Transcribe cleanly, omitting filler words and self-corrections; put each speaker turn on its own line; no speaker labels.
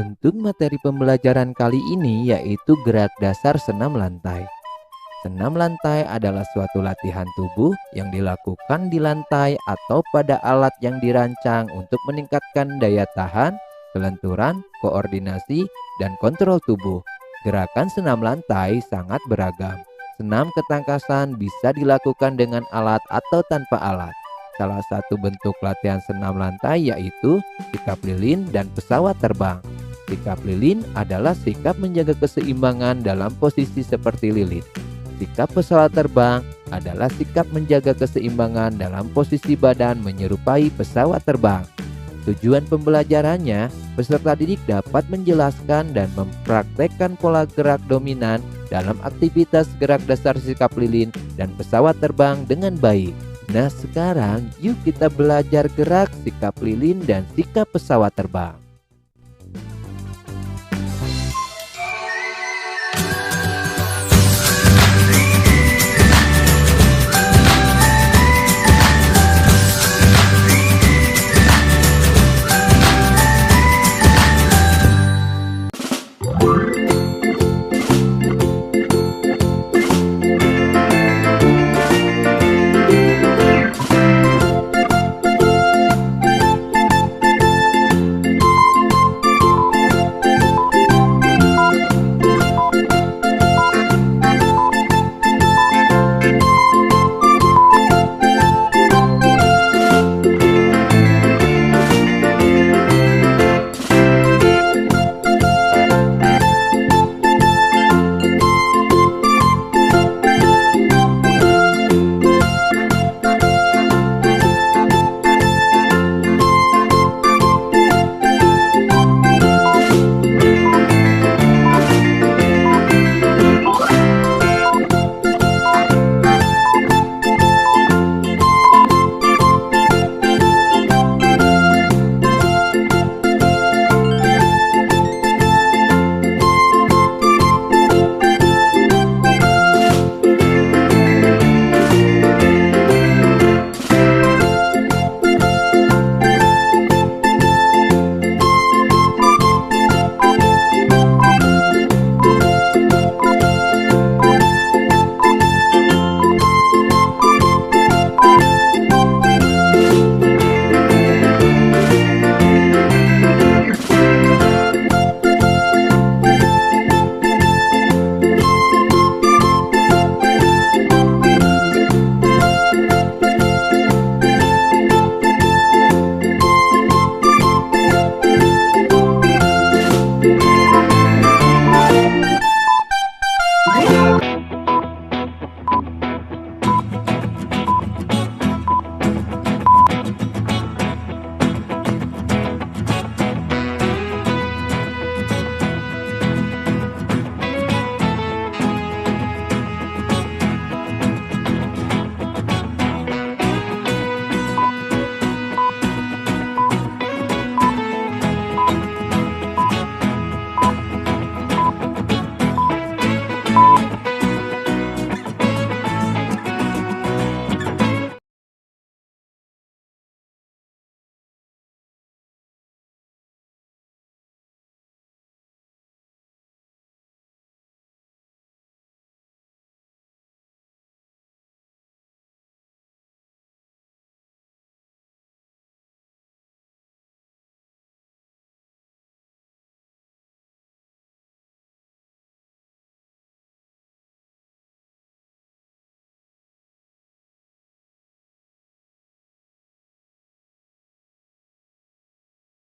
Untuk materi pembelajaran kali ini yaitu gerak dasar senam lantai. Senam lantai adalah suatu latihan tubuh yang dilakukan di lantai atau pada alat yang dirancang untuk meningkatkan daya tahan, kelenturan, koordinasi, dan kontrol tubuh. Gerakan senam lantai sangat beragam. Senam ketangkasan bisa dilakukan dengan alat atau tanpa alat. Salah satu bentuk latihan senam lantai yaitu sikap lilin dan pesawat terbang. Sikap lilin adalah sikap menjaga keseimbangan dalam posisi seperti lilin. Sikap pesawat terbang adalah sikap menjaga keseimbangan dalam posisi badan menyerupai pesawat terbang. Tujuan pembelajarannya, peserta didik dapat menjelaskan dan mempraktekkan pola gerak dominan dalam aktivitas gerak dasar sikap lilin dan pesawat terbang dengan baik. Nah, sekarang yuk kita belajar gerak sikap lilin dan sikap pesawat terbang.